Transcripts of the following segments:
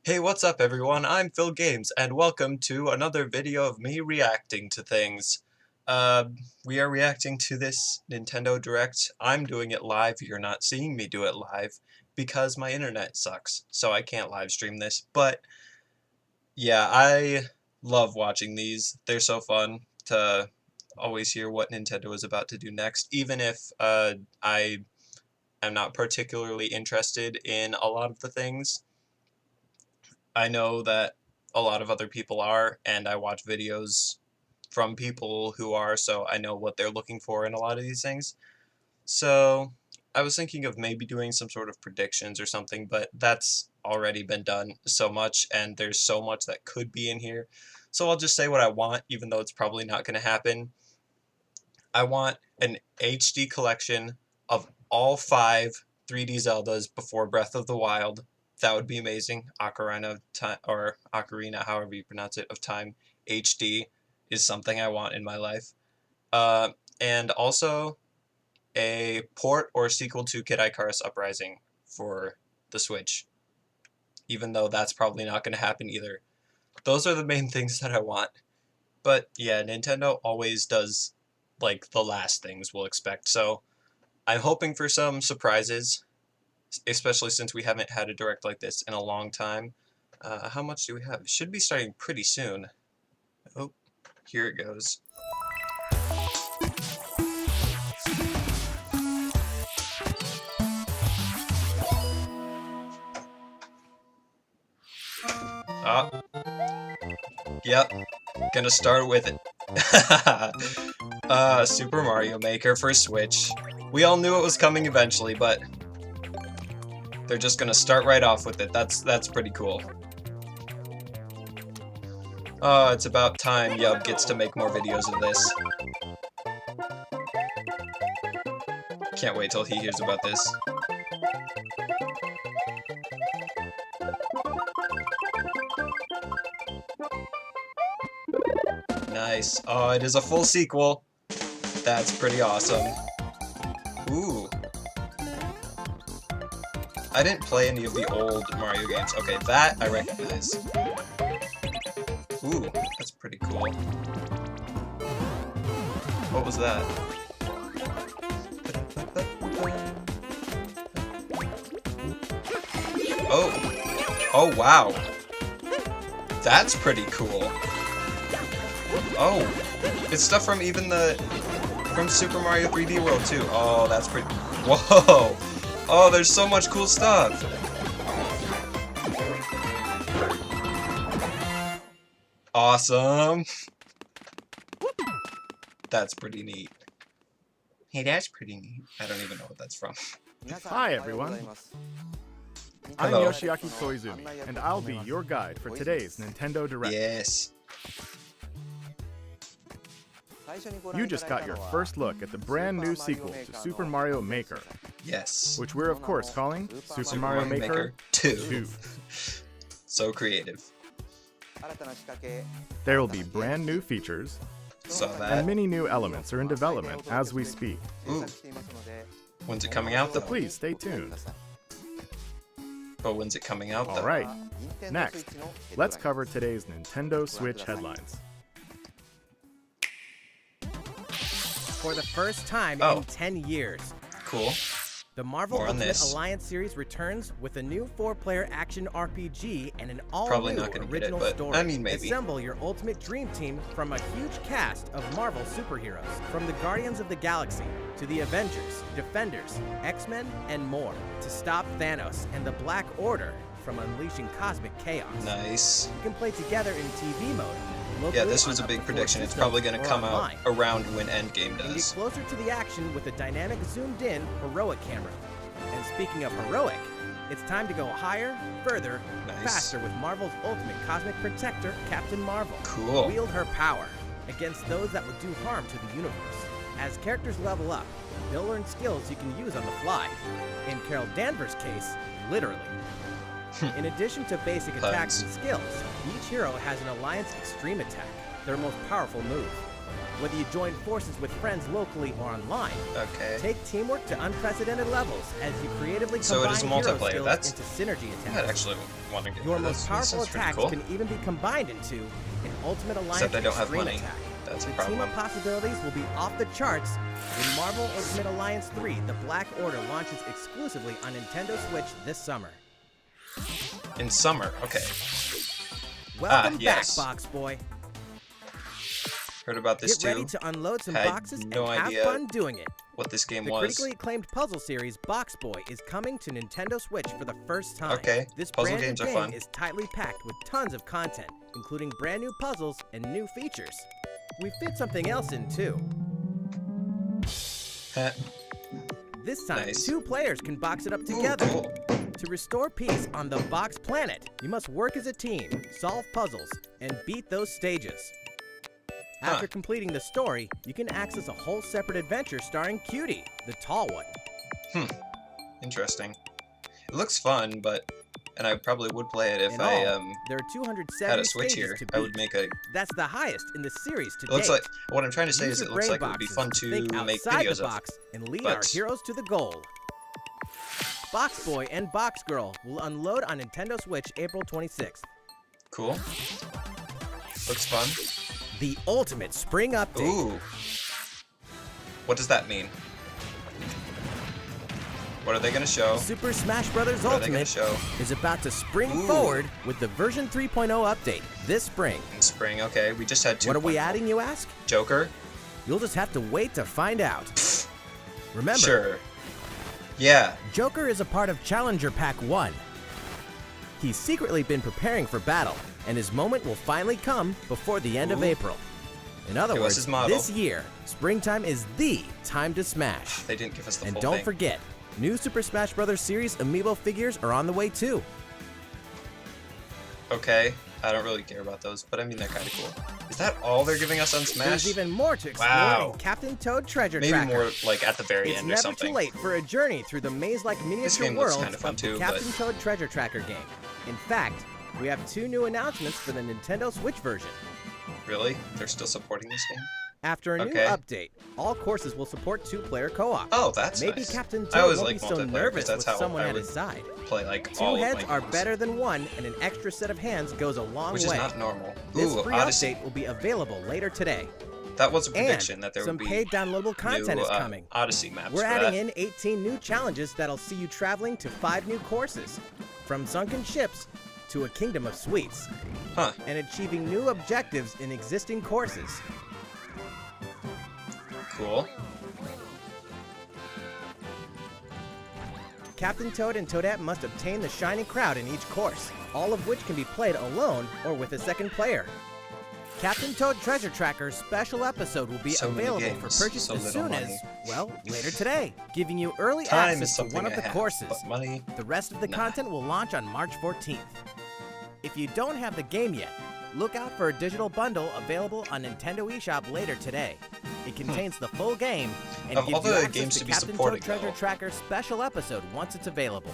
Hey, what's up everyone? I'm Phil Games, and welcome to another video of me reacting to things. We are reacting to this Nintendo Direct. I'm doing it live, you're not seeing me do it live, because my internet sucks, so I can't live stream this, but yeah, I love watching these. They're so fun to always hear what Nintendo is about to do next, even if I am not particularly interested in a lot of the things. I know that a lot of other people are, and I watch videos from people who are, so I know what they're looking for in a lot of these things. So I was thinking of maybe doing some sort of predictions or something, but that's already been done so much, and there's so much that could be in here. So I'll just say what I want, even though it's probably not going to happen. I want an HD collection of all 5 3D Zeldas before Breath of the Wild. That would be amazing. Ocarina of Time, or Ocarina, however you pronounce it, of Time HD is something I want in my life. And also a port or sequel to Kid Icarus Uprising for the Switch, even though that's probably not going to happen either. Those are the main things that I want. But yeah, Nintendo always does like the last things we'll expect, so I'm hoping for some surprises, especially since we haven't had a direct like this in a long time. How much do we have? It should be starting pretty soon. Oh, here it goes. Ah, yep, gonna start with it. Super Mario Maker for Switch. We all knew it was coming eventually, but they're just gonna start right off with it. That's pretty cool. It's about time Yub gets to make more videos of this. Can't wait till he hears about this. Nice. Oh, it is a full sequel. That's pretty awesome. Ooh. I didn't play any of the old Mario games. Okay, that I recognize. Ooh, that's pretty cool. What was that? Oh. Oh, wow. That's pretty cool. Oh, it's stuff from from Super Mario 3D World too. Oh, that's pretty. Whoa! Oh, there's so much cool stuff. Awesome. That's pretty neat. Hey, that's pretty neat. I don't even know what that's from. Hi everyone. I'm Hello. Yoshiaki Koizumi, and I'll be your guide for today's Nintendo Direct. Yes. You just got your first look at the brand new sequel to Super Mario Maker, Yes. which we're of course calling Super Mario Maker 2. So creative. There will be brand new features, Saw and that. many new elements are in development as we speak. Ooh. When's it coming out So though? please stay tuned. But when's it coming out though? Alright, next, let's cover today's Nintendo Switch headlines. For the first time Oh. in 10 years, Cool. the Marvel More on Ultimate this. Alliance series returns with a new 4-player action RPG and an Probably all-new not gonna get it, original but story. I mean, maybe. Assemble your ultimate dream team from a huge cast of Marvel superheroes, from the Guardians of the Galaxy to the Avengers, Defenders, X-Men, and more, to stop Thanos and the Black Order from unleashing cosmic chaos. Nice. You can play together in TV mode. locally Yeah, this was on a up big to 4 prediction. It's systems probably going to or come out online. around when Endgame And get does. closer to the action with a dynamic zoomed-in heroic camera. And speaking of heroic, it's time to go higher, further, Nice. faster with Marvel's ultimate cosmic protector, Captain Marvel. Cool. Wield her power against those that would do harm to the universe. As characters level up, they'll learn skills you can use on the fly. In Carol Danvers' case, literally. In addition to basic attacks and skills, each hero has an Alliance Extreme attack, their most powerful move. Whether you join forces with friends locally or online, Okay. take teamwork to unprecedented levels as you creatively So it combine is hero multiplayer. skills That's- into synergy I'd attacks. actually want to get Your into most this. This powerful sounds pretty attacks cool. can even be combined into an Ultimate Alliance Except I don't have Extreme money. Attack. That's a The team problem. of possibilities will be off the charts when Marvel Ultimate Alliance 3, The Black Order, launches exclusively on Nintendo Switch this summer. In summer. Okay. Welcome yes. back, Box Boy. Heard about this Get ready too. to unload some Had boxes no and have idea fun doing it. What this game The was. critically acclaimed puzzle series Box Boy is coming to Nintendo Switch for the first time. Okay, This puzzle brand new games are game fun. is tightly packed with tons of content, including brand new puzzles and new features. We fit something else in too. Heh. This time, Nice. 2 players can box it up Ooh, together. cool. To restore peace on the Box Planet, you must work as a team, solve puzzles, and beat those stages. After completing the story, you can access a whole separate adventure starring Cutie, the tall one. Interesting. It looks fun, and I probably would play it if In I all, there are 270 had a Switch stages here. to beat. I would make a. That's the highest in the series to It looks date. like what I'm trying to say Use is your it looks brain like it would be boxes fun to think to make outside videos the of. box and lead our but- heroes to the goal. Box Boy and Box Girl will unload on Nintendo Switch April 26th. Cool. Looks fun. The ultimate spring update. Ooh. What does that mean? What are they gonna show? Super Smash Bros. What are they gonna Ultimate show? is about to spring Ooh. forward with the version 3.0 update this spring. In spring, okay. We just had 2. What are we adding, you ask? Joker? You'll just have to wait to find out. Remember, Sure. Yeah. Joker is a part of Challenger Pack 1. He's secretly been preparing for battle, and his moment will finally come before the end of Ooh. April. In other Give us words, his model. this year, springtime is the time to smash. They didn't give us the And full don't thing. forget, new Super Smash Bros. Series Amiibo figures are on the way too. Okay. I don't really care about those, but I mean they're kind of cool. Is that all they're giving us on Smash? There's even more to explore Wow. in Captain Toad Treasure Maybe Tracker. more like at the very It's end or never something. too late for a journey through the maze-like miniature game looks worlds kinda fun of too, the but- Captain Toad Treasure Tracker game. In fact, we have 2 new announcements for the Nintendo Switch version. Really? They're still supporting this game? After a new Okay. update, all courses will support 2-player co-op. Oh, that's Maybe nice. Captain I Toad always won't like be so multiplayer, nervous 'cause that's with how someone I at would his side. play like 2 all heads of my are games, better than 1, and an extra set of hands goes a long which way. is not normal. This Ooh, free Odyssey. update will be available later today. That was a prediction And that there some would be paid downloadable content new is coming. Odyssey maps. We're for adding that. in 18 new challenges that'll see you traveling to 5 new courses, from sunken ships to a kingdom of sweets, Huh. and achieving new objectives in existing courses. Cool. Captain Toad and Toadette must obtain the Shining Crowd in each course, all of which can be played alone or with a second player. Captain Toad Treasure Tracker's special episode will be So many available for games, purchase so as little soon money. as, well, later today, giving you early Time is access to something one of I the have, courses. but money. The rest of the Nah. content will launch on March 14th. If you don't have the game yet, look out for a digital bundle available on Nintendo eShop later today. It contains the full game and Of gives all you the access games to to be Captain supporting, Toad Treasure though. Tracker's special episode once it's available.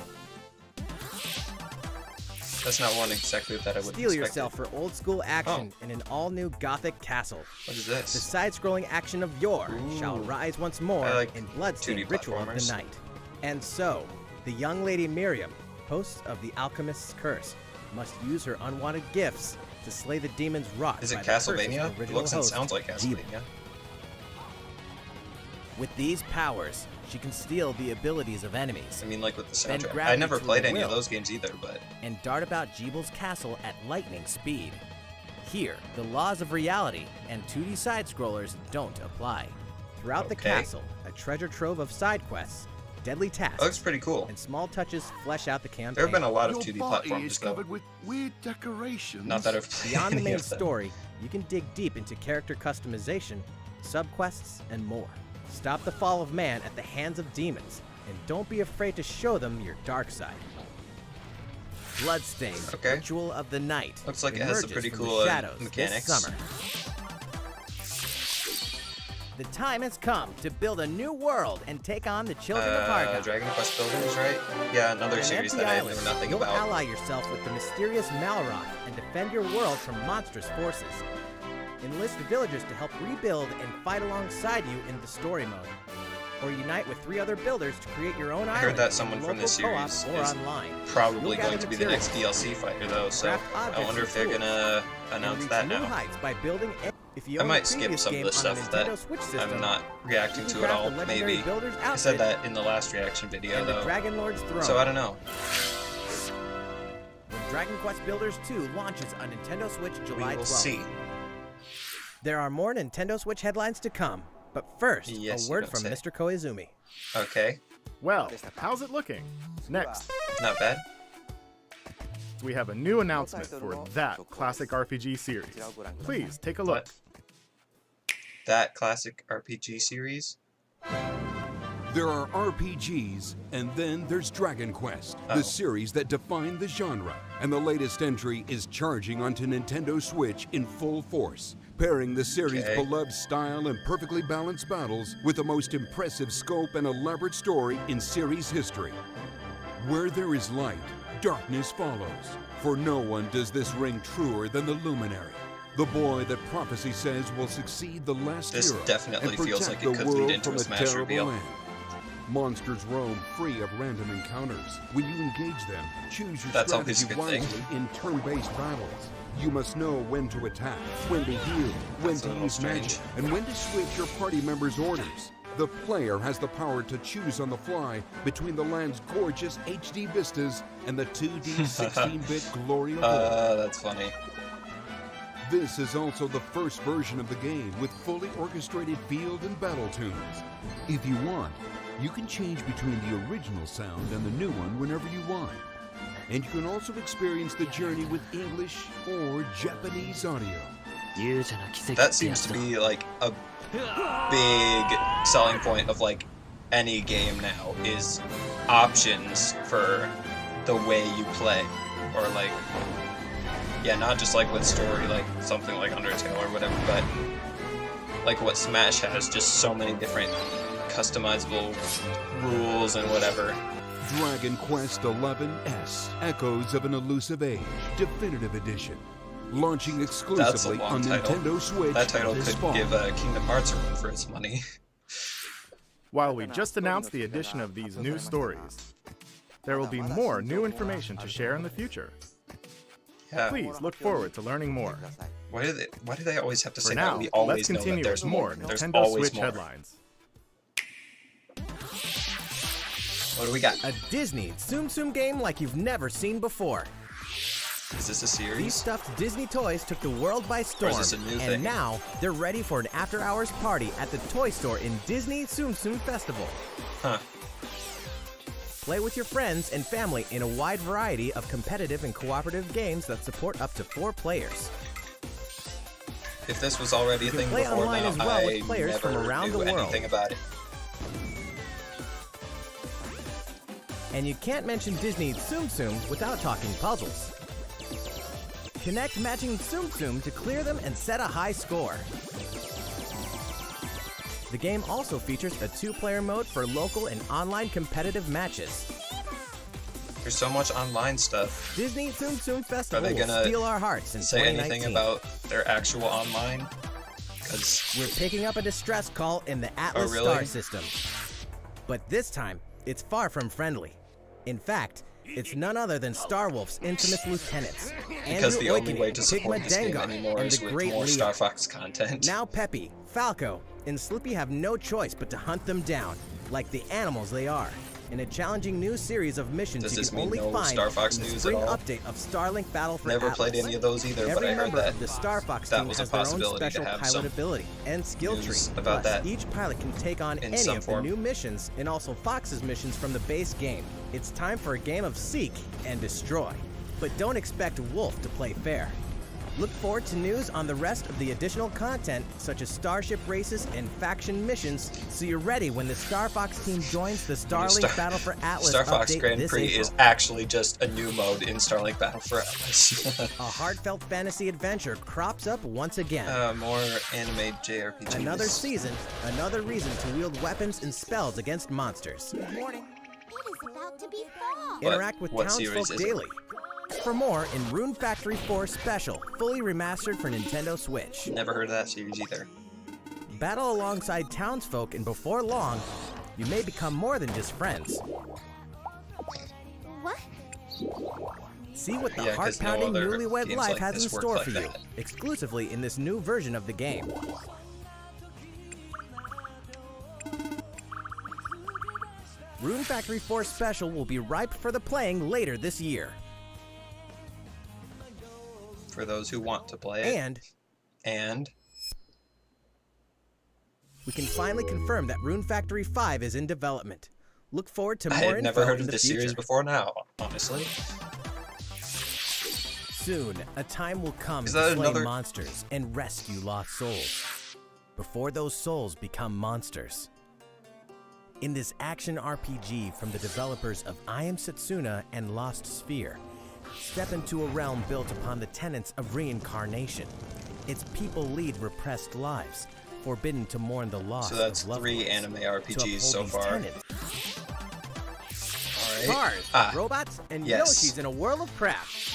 That's not one exactly that I would Steel expect. yourself for old school action in an all-new Gothic Castle. What is The this? side-scrolling action of yore shall Ooh. rise once more I like in bloodstained 2D ritual of the platformers. night. And so, the young lady Miriam, host of the Alchemist's Curse, must use her unwanted gifts to slay the demons wrought Is it by the curse's Castlevania? original Looks and host, sounds like Jeeva. Castlevania. With these powers, she can steal the abilities of enemies I mean, like with the Bend soundtrack. I gravity never to played her any of will. those games either, but and dart about Jeebel's castle at lightning speed. Here, the laws of reality and 2D side-scrollers don't apply. Throughout the Okay. castle, a treasure trove of side quests, deadly tasks, it looks pretty cool. and small touches flesh out the campaign. There have been a lot of Your 2D body platforms is though. covered with weird decorations. Not that I've played Beyond the any main of them. story, you can dig deep into character customization, subquests, and more. Stop the fall of man at the hands of demons, and don't be afraid to show them your dark side. Bloodstained, Okay. Ritual of the Night. Looks like it has some emerges pretty from the cool, shadows mechanics. This summer. The time has come to build a new world and take on the children of Hargon. Dragon Quest Builders, right? Yeah, another On an series empty that I island, know nothing you'll about. ally yourself with the mysterious Malroth and defend your world from monstrous forces. Enlist villagers to help rebuild and fight alongside you in the story mode. Or unite with 3 other builders to create your own island. I heard that someone from this local series co-op or is online. probably You'll going to be the gather next DLC fighter though, so craft I objects wonder and if they're tools, gonna and announce reach that new now. heights by building. If you I own might the skip previous some of game the on a stuff that Nintendo Switch system, I'm not reacting you to can at craft all, the legendary maybe. builder's I said outfit that in the last reaction video and the though, Dragon Lord's throne. so I don't know. When Dragon Quest Builders 2 launches on Nintendo Switch July We will 12th. see. There are more Nintendo Switch headlines to come, but first, Yes, a you word don't from say. Mr. Koizumi. Okay, Well, how's it looking? Next, not bad. we have a new announcement for that classic RPG series. Please take a look. What? That classic RPG series? There are RPGs, and then there's Dragon Quest, Oh. the series that defined the genre. And the latest entry is charging onto Nintendo Switch in full force, pairing the series' Okay. beloved style and perfectly balanced battles with the most impressive scope and elaborate story in series history. Where there is light, darkness follows. For no one does this ring truer than the Luminary, the boy that prophecy says will succeed the last This hero definitely and feels protect like it the could lead world into from a a Smash terrible reveal. land. Monsters roam free of random encounters. When you engage them, choose your That's always a strategy good thing. wisely in turn-based battles. You must know when to attack, when to heal, when That's a to little use magic, strange. and when to switch your party members' orders. The player has the power to choose on the fly between the land's gorgeous HD vistas and the 2D 16-bit glory of old. That's funny. This is also the first version of the game with fully orchestrated field and battle tunes. If you want, you can change between the original sound and the new one whenever you want. And you can also experience the journey with English or Japanese audio. That seems to be like a big selling point of like any game now is options for the way you play, or like, yeah, not just like with story, like something like Undertale or whatever, but like what Smash has, just so many different customizable rules and whatever. Dragon Quest XI-S, Echoes of an Elusive Age, Definitive Edition. Launching That's a exclusively long on title. Nintendo Switch That title this could fall. give Kingdom Hearts a run for its money. While we just announced the addition of these new stories, there will be more new information to share in the future. Yeah. Please look forward to learning more. Why do they always have to For say now, that? We let's always know continue that there's with more There's Nintendo always Switch more. headlines. What do we got? A Disney Tsum Tsum game like you've never seen before. Is this a These series? stuffed Disney toys took the world by storm, this a new and thing? now they're ready for an after-hours party at the toy store in Disney Tsum Tsum Festival. Huh. Play with your friends and family in a wide variety of competitive and cooperative games that support up to 4 players. If this was already a You can thing play before online now, as well with I players never from around knew the world. anything about it. And you can't mention Disney Tsum Tsum without talking puzzles. Connect matching Tsum Tsum to clear them and set a high score. The game also features a 2-player mode for local and online competitive matches. There's so much online stuff. Disney Tsum Tsum Festival they will gonna steal our hearts in Say 2019. anything about their actual online? Because We're picking up a distress call in the Atlas really? star system. But this time, it's far from friendly. In fact, it's none other than Starwolf's infamous lieutenants, because the Andrew only way to Oikonen, support Pigma this game Dengar, anymore and is the with Great more Leo. Star Fox content. Now Peppy, Falco, and Slippy have no choice but to hunt them down, like the animals they are, in a challenging new series of missions Does you this can mean only no find Star Fox in the news spring at all? update of StarLink Battle for Never Atlas. played any of those either, Every but I heard member that of the Star Fox that team was has a their own possibility to special have pilot some ability and skill tree. news about Plus, that each pilot can take on in any some of form. the new missions and also Fox's missions from the base game. It's time for a game of seek and destroy. But don't expect Wolf to play fair. Look forward to news on the rest of the additional content, such as starship races and faction missions, so you're ready when the Star Fox team joins the StarLink Battle for Atlas Star Fox update Grand this Prix April. is actually just a new mode in StarLink Battle for Atlas. A heartfelt fantasy adventure crops up once again. More anime JRPGs. Another season, another reason to wield weapons and spells against monsters. It is about to be fall. What- Interact with what series townsfolk is it? daily. for more in Rune Factory 4 Special, fully remastered for Nintendo Switch. Never heard of that series either. Battle alongside townsfolk, and before long, you may become more than just friends. What? See what the Yeah, 'cause no heart-pounding other newlywed games life like has in this work store like for you, that. exclusively in this new version of the game. Rune Factory 4 Special will be ripe for the playing later this year. For those who want to play it. And we can finally confirm that Rune Factory 5 is in development. Look forward to I more had info never heard in of the this future. series before now, honestly. Soon, a time will come to Is that slay another- monsters and rescue lost souls. Before those souls become monsters. In this action RPG from the developers of I Am Setsuna and Lost Sphere, step into a realm built upon the tenets of reincarnation. Its people lead repressed lives, forbidden to mourn the loss So that's of loved 3 ones. anime To RPGs so uphold these far. tenets, Alright. cars, robots, and yes. Yoshi's in a world of craft.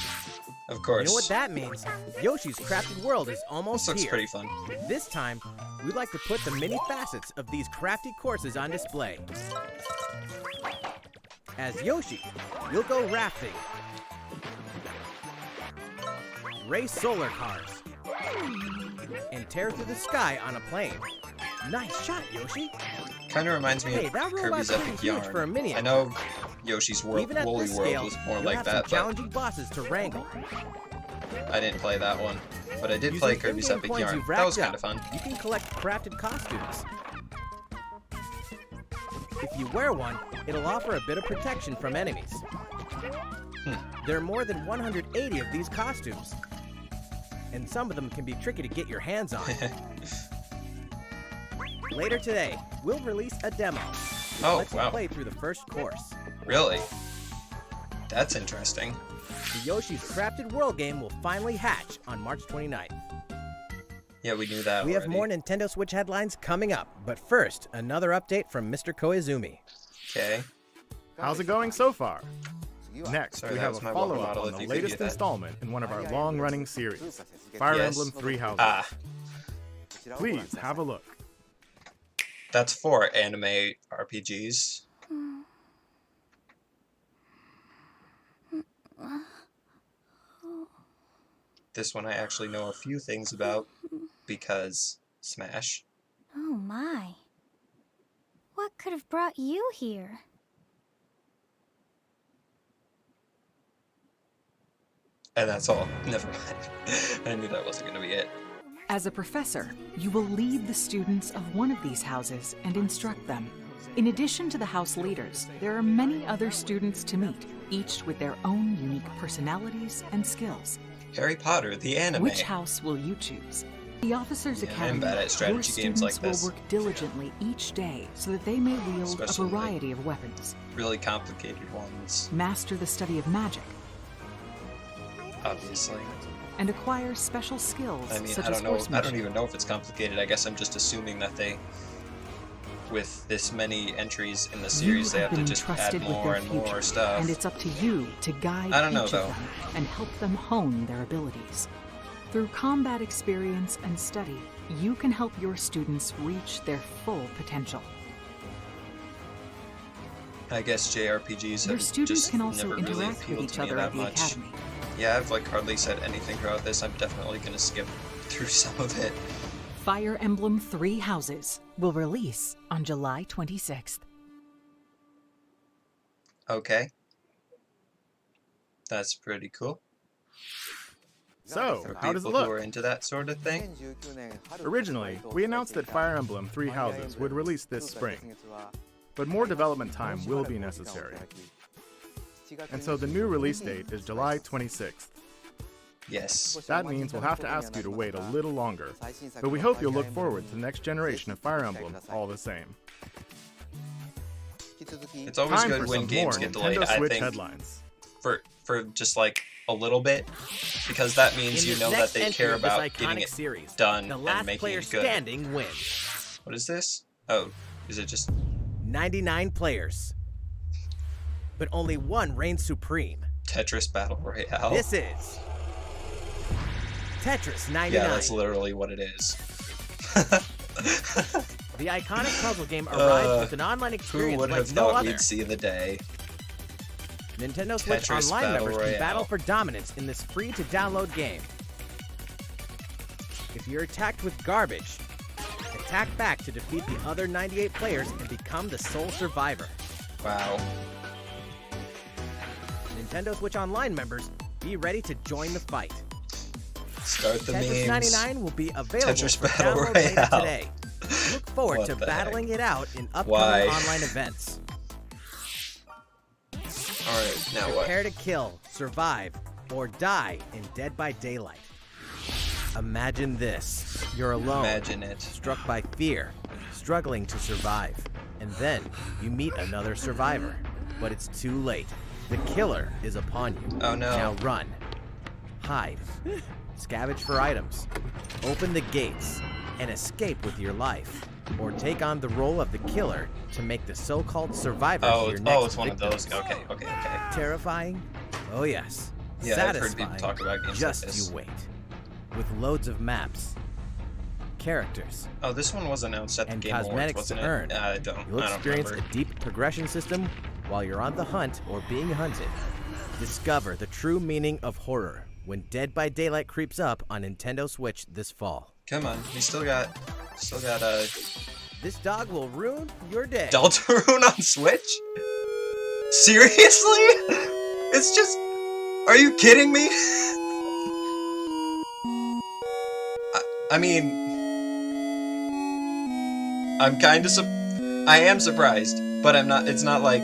Of course. You know what that means? Yoshi's Crafted World is almost This looks here. pretty fun. This time, we'd like to put the many facets of these crafty courses on display. As Yoshi, you'll go rafting, race solar cars, and tear through the sky on a plane. Nice shot, Yoshi. Kind of reminds me Hey, of that robot's Kirby's pretty Epic huge Yarn. for a mini. I know Yoshi's Even at Woolly this World scale, was more you'll like have that, some but challenging bosses to wrangle. I didn't play that one. But I did Using play Kirby's in-game Epic coins Yarn. you've That was racked kind of up, fun. You can collect crafted costumes. If you wear one, it'll offer a bit of protection from enemies. There are more than 180 of these costumes, and some of them can be tricky to get your hands on. Later today, we'll release a demo. Oh, Let you wow. play through the first course. Really? That's interesting. The Yoshi's Crafted World game will finally hatch on March 29th. Yeah, we knew that We have already. more Nintendo Switch headlines coming up, but first, another update from Mr. Koizumi. Okay. How's it going so far? Next, Sorry, we that have was a my water follow-up bottle, on if the you could latest get that. installment in one of our long-running series, Fire Yes. Emblem Three Houses. Ah, Please have a look. that's 4 anime RPGs. This one I actually know a few things about because Smash. Oh my. What could have brought you here? And that's all. Never mind. I knew that wasn't going to be it. As a professor, you will lead the students of one of these houses and instruct them. In addition to the house leaders, there are many other students to meet, each with their own unique personalities and skills. Harry Potter, the anime. Which house will you choose? The Officers Yeah, I'm Academy, bad at your strategy games like students this. will work diligently each day so that they may wield Especially, a variety of weapons. Really complicated ones, Master the study of magic, obviously. and acquire special skills I mean, such I as don't know. I horsemanship. don't even know if it's complicated. I guess I'm just assuming that they, with this many entries in the series, they You have to been just add entrusted with more their and future, more stuff. and it's up to you to guide I don't know, each though. of them and help them hone their abilities. Through combat experience and study, you can help your students reach their full potential. I guess JRPGs Your have students just can also never really interact with appealed each to me other that at the much. academy. Yeah, I've like hardly said anything throughout this. I'm definitely gonna skip through some of it. Fire Emblem Three Houses will release on July 26th. Okay. That's pretty cool. So, For how does it people who are look? into that sort of thing. Originally, we announced that Fire Emblem Three Houses would release this spring, but more development time will be necessary. And so the new release date is July 26th. Yes. That means we'll have to ask you to wait a little longer, but we hope you'll look forward to the next generation of Fire Emblem all the same. It's always Time good for when some games more get delayed, Nintendo I Switch think, headlines. for just like a little bit, because that means In you this know that next they entry care of this about getting iconic it series, done the and last making player it good. standing wins. What is this? Oh, is it just 99 players. But only one reigns supreme. Tetris Battle Royale. This is Tetris 99. Yeah, that's literally what it is. The iconic puzzle game arrives with an online Who experience would like have no thought other. we'd see the day? Nintendo Switch Tetris Online Battle members Royale. can battle for dominance in this free-to-download game. If you're attacked with garbage, attack back to defeat the other 98 players and become the sole survivor. Wow. Nintendo Switch Online members, be ready to join the fight. Start the Tetris memes. 99 will be available Tetris for Battle download later Royale. today. Look forward What to the battling it out in upcoming Why? online events. Alright, now what? Prepare to kill, survive, or die in Dead by Daylight. Imagine this. You're alone, Imagine it. struck by fear, struggling to survive. And then you meet another survivor. But it's too late. The killer is upon you. Oh no. Now run. Hide. Scavenge for items. Open the gates and escape with your life. Or take on the role of the killer to make the so-called survivor your next it's one of victims. those. Okay. Terrifying? Oh yes. Yeah, I've heard Satisfying? people talk about games Just like this. you wait. With loads of maps, characters, Oh, this one was announced at the and Game Awards, cosmetics wasn't to it? earn. I don't You'll experience remember. a deep progression system while you're on the hunt or being hunted. Discover the true meaning of horror when Dead by Daylight creeps up on Nintendo Switch this fall. Come on, we still got This dog will ruin your day. Deltarune on Switch? Seriously? It's just... Are you kidding me? I mean... I'm kind of I am surprised, but I'm not... It's not like...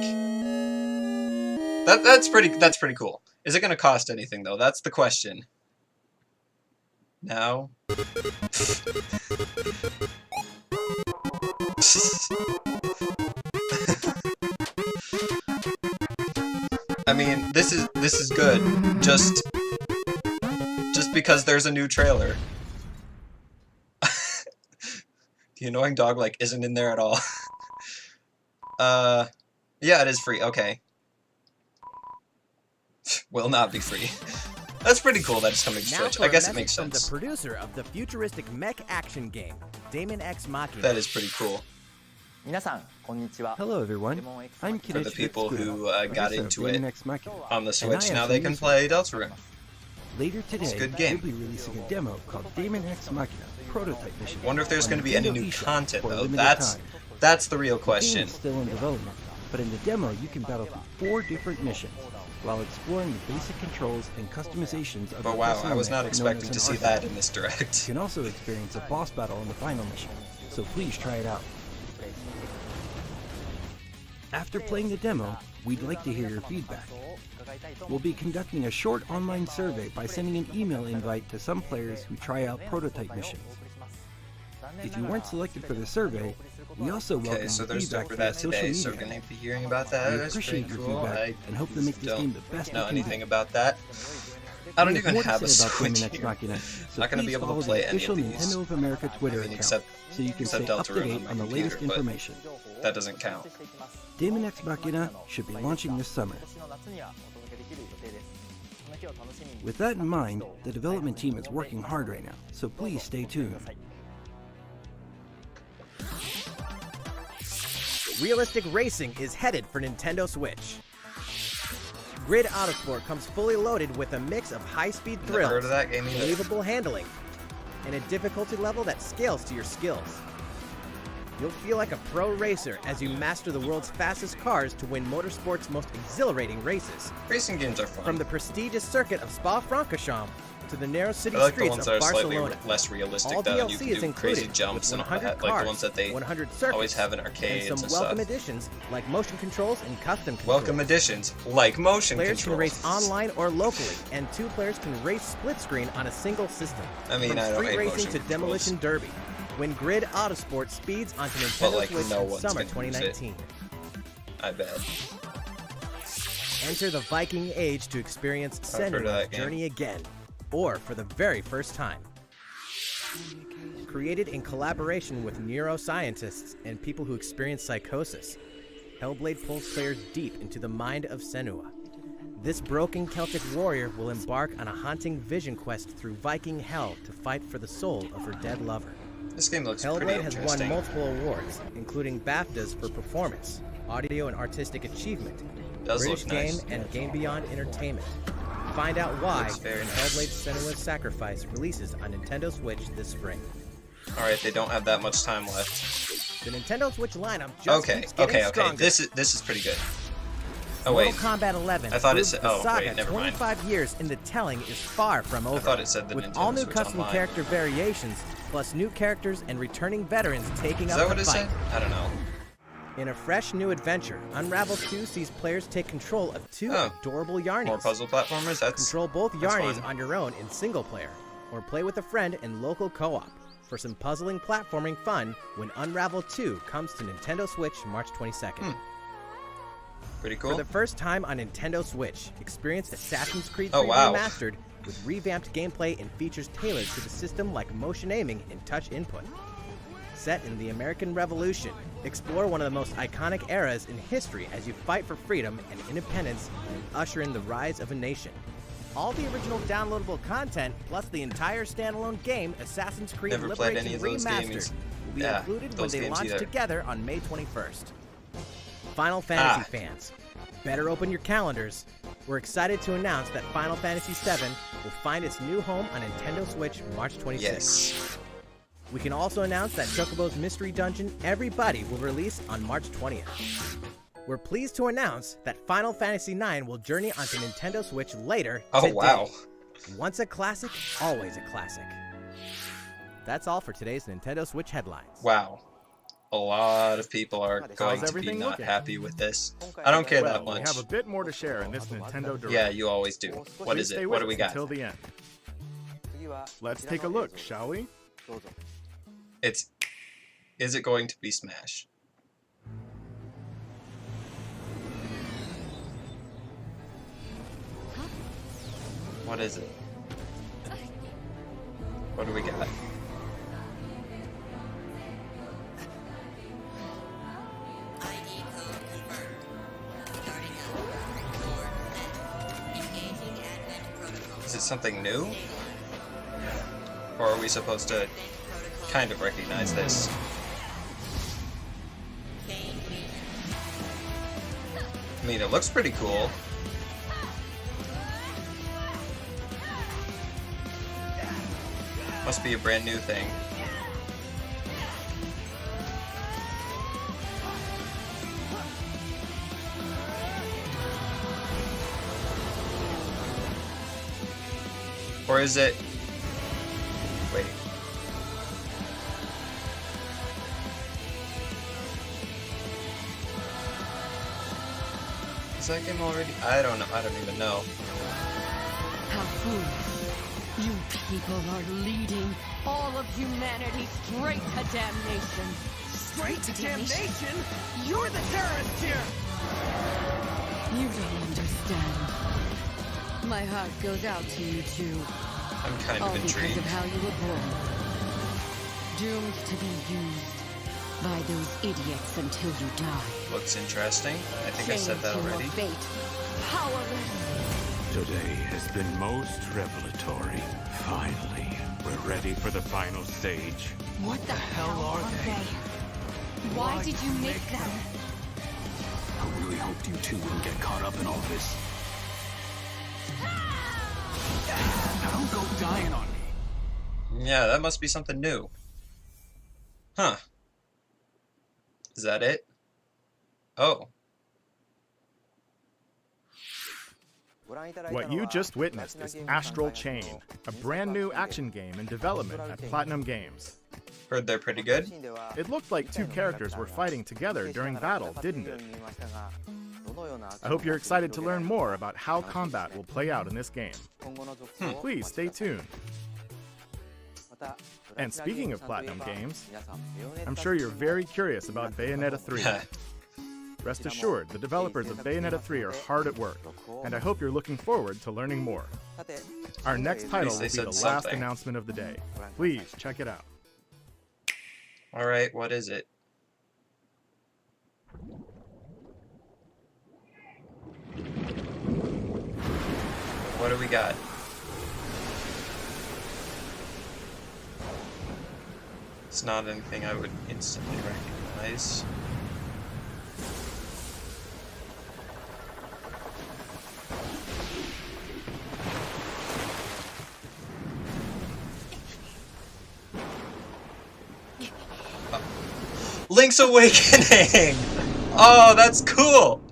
That's pretty cool. Is it gonna cost anything, though? That's the question. Now... I mean, this is good. Just because there's a new trailer. The annoying dog like isn't in there at all. Yeah, it is free. Okay. Will not be free. That's pretty cool that it's coming to Now Switch. for I a guess it message makes from sense. the producer of the futuristic mech action game, Ex Machina. That is pretty cool. Hello everyone, I'm For the Kenichi people who got producer of into Daemon it X Machina. on the And Switch, I have now some they can news play Deltarune. Later today, a good game. we'll be releasing a demo called Daemon X Machina Prototype Mission. Wonder if there's on going to be any Nintendo new eShop content for a though. limited time. That's the real The game question. is still in development, but in the demo you can battle through 4 different missions while exploring the basic controls and customizations of But the wow, personal I was mech not known expecting as to an see artifact. that in this You direct. can also experience a boss battle in the final mission, so please try it out. After playing the demo, we'd like to hear your feedback. We'll be conducting a short online survey by sending an email invite to some players who try out prototype missions. If you weren't selected for the survey, we also welcome Okay, so there's feedback for via that social today, so we're media. going to be hearing about that. We That's appreciate pretty your cool. feedback I and hope to make this game the best know we can anything do. about that. I don't We have even more to have a say about Daemon Switch X here. Machina, so Not gonna be please able to follow play the any of official these. Nintendo of America Twitter I mean, account so you can except stay up to Deltarune date on on my the latest computer, but information. That doesn't count. Daemon X Machina should be launching this summer. With that in mind, the development team is working hard right now, so please stay tuned. Realistic racing is headed for Nintendo Switch. Grid Autosport comes fully loaded with a mix of high-speed Never thrills, heard of that game either. believable handling, and a difficulty level that scales to your skills. You'll feel like a pro racer as you master the world's fastest cars to win motorsport's most exhilarating races. Racing games are fun. From the prestigious circuit of Spa-Francorchamps to the narrow city I like the streets ones of that are slightly Barcelona. less realistic All though, and you DLC can is do crazy included jumps with and all 100 that, cars, like the ones that they 100 circuits, always have in arcades and and some welcome stuff. additions like motion controls and custom controls. Welcome additions, like motion Players controls. can race online or locally, and 2 players can race split screen on a single system. I mean, From I don't street hate racing motion to controls. demolition derby. When Grid Autosport speeds onto But, Nintendo like, Switch no in one's summer gonna use it. 2019. I bet. Enter the Viking Age to experience I've heard of Senua's that game. journey again, or for the very first time. Created in collaboration with neuroscientists and people who experience psychosis, Hellblade pulls players deep into the mind of Senua. This broken Celtic warrior will embark on a haunting vision quest through Viking hell to fight for the soul of her dead lover. This game looks pretty Hellblade has interesting. won multiple awards, including BAFTAs for performance, audio and artistic achievement, Does British look nice. Game, and Game Beyond Entertainment. Find out why Looks very when nice. Hellblade Senua's Sacrifice releases on Nintendo Switch this spring. Alright, they don't have that much time left. The Nintendo Switch lineup just keeps getting Okay. stronger. This is pretty good. Oh Mortal wait. Kombat 11 I thought it proves said- the oh, saga wait, never mind. 25 years in the telling is far from over. I thought it said the with Nintendo all new Switch custom Online. character variations, plus new characters and returning veterans taking Is up that the what it fight. said? I don't know. In a fresh new adventure, Unravel 2 sees players take control of two Oh. adorable Yarnies. More puzzle platformers? Control both that's Yarnies fun. on your own in single player, or play with a friend in local co-op for some puzzling platforming fun when Unravel 2 comes to Nintendo Switch March 22nd. Pretty For cool. the first time on Nintendo Switch, experience Assassin's Creed 3 Oh, wow. Remastered with revamped gameplay and features tailored to the system like motion aiming and touch input. Set in the American Revolution, explore one of the most iconic eras in history as you fight for freedom and independence and usher in the rise of a nation. All the original downloadable content, plus the entire standalone game, Assassin's Creed Never played Liberation any of those Remastered, games. will be Yeah, included when those they games launch either. together on May 21st. Final Fantasy fans, better open your calendars. We're excited to announce that Final Fantasy VII will find its new home on Nintendo Switch March 26th. Yes. We can also announce that Chocobo's Mystery Dungeon Everybody will release on March 20th. We're pleased to announce that Final Fantasy IX will journey onto Nintendo Switch later Oh, today. wow. Once a classic, always a classic. That's all for today's Nintendo Switch headlines. Wow. A lot of people are going to be everything not looking? happy with this. I don't care that Well, we much. have a bit more to share in this Nintendo Direct. Yeah, you always do. What Please is stay it? with What do us we got? Until the end. Let's take a look, shall we? Is it going to be Smash? What is it? What do we got? Is it something new? Or are we supposed to kind of recognize this? I mean, it looks pretty cool. Must be a brand new thing. Or is it... Wait. Is that game already? I don't know. I don't even know. How foolish. You people are leading all of humanity straight to damnation. Straight to damnation? You're the terrorist here! You don't understand. My heart goes out to you two. I'm kind All of because intrigued. of how you were born. Doomed to be used by those idiots until you die. Looks interesting. I think I said that Chained to your already. fate. Powerless. Today has been most revelatory. Finally, we're ready for the final stage. What the hell are they? Why did you make them? I really hoped you two wouldn't get caught up in all this. Now don't go dying on me. Yeah, that must be something new. Huh. Is that it? Oh. What you just witnessed is Astral Chain, a brand new action game in development at Platinum Games. Heard they're pretty good. It looked like two characters were fighting together during battle, didn't it? I hope you're excited to learn more about how combat will play out in this game. Please stay tuned. And speaking of Platinum Games, I'm sure you're very curious about Bayonetta 3. Rest assured, the developers of Bayonetta 3 are hard at work, and I hope you're looking forward to learning more. Our next title will be the last announcement of the day. Please check it out. Alright, what is it? What do we got? It's not anything I would instantly recognize. Link's Awakening! Oh, that's cool!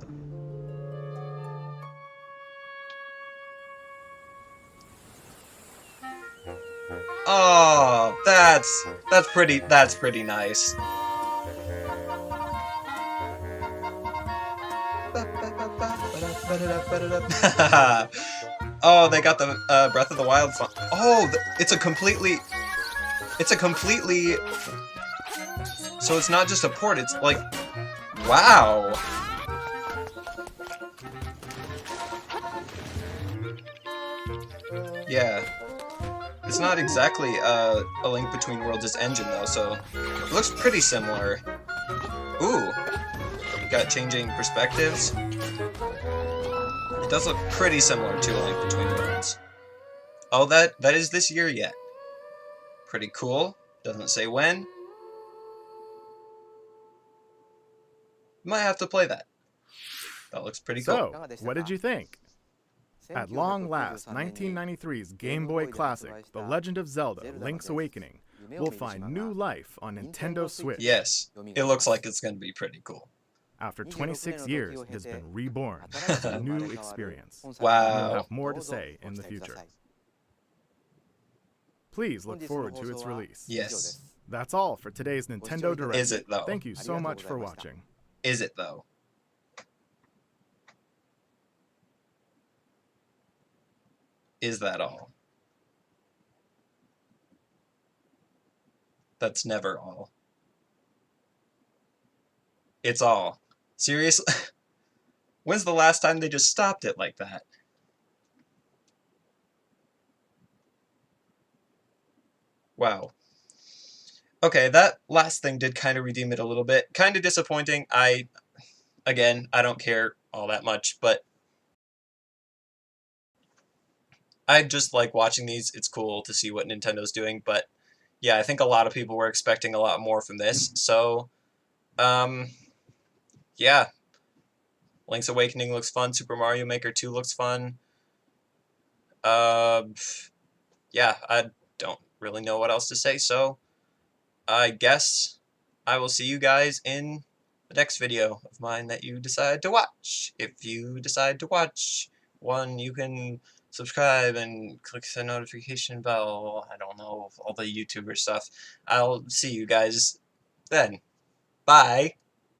Oh, that's pretty nice. Oh, they got the Breath of the Wild song. Oh, it's a completely. So it's not just a port. It's like, wow. Yeah. It's not exactly a Link Between Worlds' engine though, so it looks pretty similar. Ooh, you got changing perspectives. It does look pretty similar to a Link Between Worlds. Oh, that is this year yet. Pretty cool. Doesn't say when. Might have to play that. That looks pretty cool. So, what did you think? At long last, 1993's Game Boy classic, The Legend of Zelda: Link's Awakening, will find new life on Nintendo Switch. Yes, it looks like it's going to be pretty cool. After 26 years, it has been reborn as a new experience. Wow. We'll have more to say in the future. Please look forward to its release. Yes. That's all for today's Nintendo Direct. Is it, though? Thank you so much for watching. Is it, though? Is that all? That's never all. It's all. Seriously? When's the last time they just stopped it like that? Wow. Okay, that last thing did kind of redeem it a little bit. Kind of disappointing. Again, I don't care all that much, but I just like watching these. It's cool to see what Nintendo's doing, but yeah, I think a lot of people were expecting a lot more from this. So, yeah. Link's Awakening looks fun. Super Mario Maker 2 looks fun. Yeah, I don't really know what else to say, so I guess I will see you guys in the next video of mine that you decide to watch. If you decide to watch one, you can subscribe and click the notification bell. I don't know, all the YouTuber stuff. I'll see you guys then. Bye.